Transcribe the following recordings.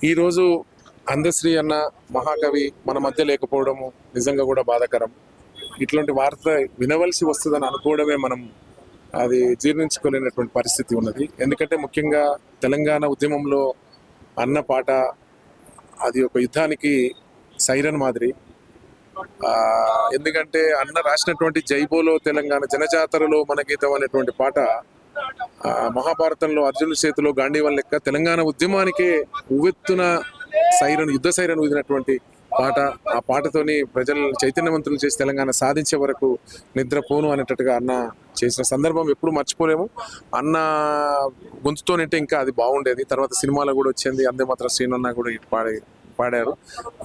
ఈరోజు అందశ్రీ అన్న మహాకవి మన మధ్య లేకపోవడము నిజంగా కూడా బాధాకరం. ఇట్లాంటి వార్త వినవలసి వస్తుందని అనుకోవడమే మనం అది జీర్ణించుకోలేనటువంటి పరిస్థితి ఉన్నది. ఎందుకంటే ముఖ్యంగా తెలంగాణ ఉద్యమంలో అన్న పాట అది ఒక యుద్ధానికి సైరన్ మాదిరి. ఎందుకంటే అన్న రాసినటువంటి జైబోలో తెలంగాణ జనజాతరలో మన గీతం అనేటువంటి పాట మహాభారతంలో అర్జునుడి చేతిలో గాంధీవన్ లెక్క తెలంగాణ ఉద్యమానికే ఉవ్వెత్తున సైరన్, యుద్ధ సైరన్ ఊదినటువంటి పాట. ఆ పాటతోని ప్రజలను చైతన్యవంతులు చేసి తెలంగాణ సాధించే వరకు నిద్రపోను అనేటట్టుగా అన్న చేసిన సందర్భం ఎప్పుడు మర్చిపోలేము. అన్న గొంతుతోనంటే ఇంకా అది బాగుండేది. తర్వాత సినిమాలో కూడా వచ్చింది, అందే మాత్రం శ్రీనన్న కూడా పాడారు.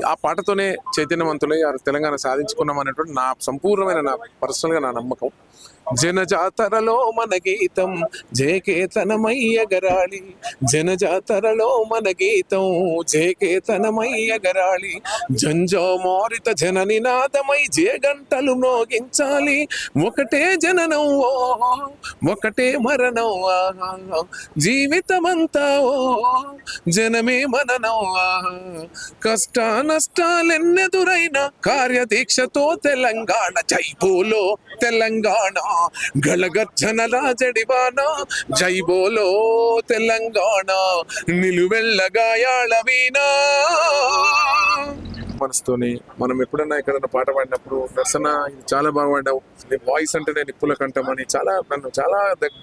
ఆ పాటతోనే చైతన్యవంతులై తెలంగాణ సాధించుకున్నాం అనేటువంటి నా సంపూర్ణమైన, నా పర్సనల్గా నా నమ్మకం. జనజాతరలో మన గీతం జయకేతనమయ్యగరాళి, జనజాతరలో మన గీతం జయకేతనమయ్యగరాళి, జంజామారిత జన నినాదమై జయగంటలు మ్రోగించాలి. ఒకటే జననం ఓ ఒకటే మరణం, జీవితమంతా ఓ జనమే మననం. కష్ట నష్టాలెన్నెదురైన కార్యదీక్షతో తెలంగాణ జైబోలో తెలంగాణ గళగర్జనల జడివాన, జైబోలో తెలంగాణ నిలువెల్ల గాయాల వీణా. మనసుతోని మనం ఎప్పుడన్నా ఎక్కడన్నా పాట పాడినప్పుడు దర్శన ఇది చాలా బాగా పాడావు, నీ వాయిస్ అంటే నేను నిప్పుల కంఠమని నన్ను చాలా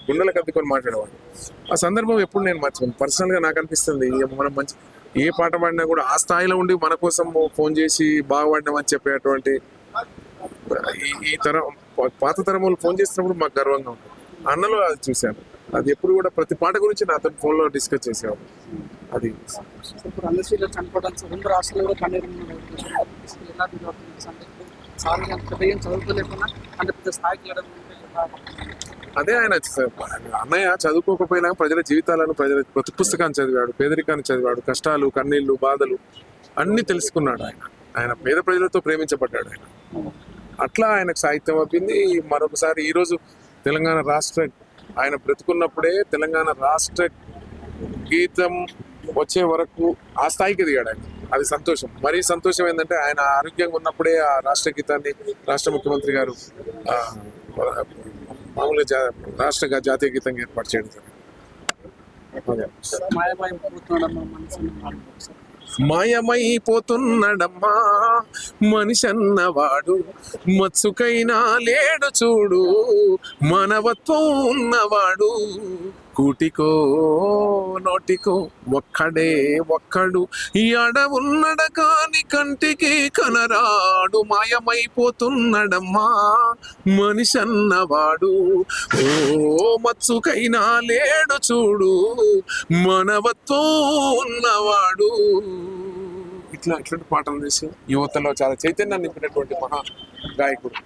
గుండెలకు అద్దుకొని మాట్లాడేవాడు. ఆ సందర్భం ఎప్పుడు నేను మర్చిపోను. పర్సనల్గా నాకు అనిపిస్తుంది, మనం మంచి ఏ పాట పాడినా కూడా ఆ స్థాయిలో ఉండి మన కోసం ఫోన్ చేసి బాగా పాడినామని చెప్పేటువంటి ఈ తరం పాత తరం వాళ్ళు ఫోన్ చేసినప్పుడు మాకు గర్వంగా ఉంటుంది. అన్నలో అది చూశాను. అది ఎప్పుడు కూడా ప్రతి పాట గురించి నాతో ఫోన్లో డిస్కస్ చేసేవాడు. అది అదే ఆయన అన్నయ్య చదువుకోకపోయినా ప్రజల జీవితాలను, ప్రజల ప్రతి పుస్తకాన్ని చదివాడు, పేదరికాన్ని చదివాడు, కష్టాలు, కన్నీళ్లు, బాధలు అన్ని తెలుసుకున్నాడు. ఆయన పేద ప్రజలతో ప్రేమించబడ్డాడు. అట్లా ఆయనకు సాహిత్యం అబ్బింది. మరొకసారి ఈరోజు తెలంగాణ రాష్ట్ర, ఆయన బ్రతుకున్నప్పుడే తెలంగాణ రాష్ట్ర గీతం వచ్చే వరకు ఆ స్థాయికి దిగాడు ఆయన. అది సంతోషం. మరీ సంతోషం ఏంటంటే ఆయన ఆరోగ్యంగా ఉన్నప్పుడే ఆ రాష్ట్ర గీతాన్ని రాష్ట్ర ముఖ్యమంత్రి గారు మామూలుగా రాష్ట్ర జాతీయ గీతంగా ఏర్పాటు చేయడం జరిగింది. మాయమైపోతున్నడమ్మా మనిషన్నవాడు, మత్సుకైనా లేడు చూడు మానవత్వం ఉన్నవాడు, కూటికో నోటికో ఒక్కడు ఎడవున్నడ కాని కంటికి కనరాడు. మాయమైపోతున్నడమ్మా మనిషన్నవాడు, ఓ మత్సుకైనా లేడు చూడు మానవత్వం ఉన్నవాడు. ఇట్లాంటి పాటలు చేసి యువతలో చాలా చైతన్యాన్ని నింపినటువంటి మహా గాయకుడు.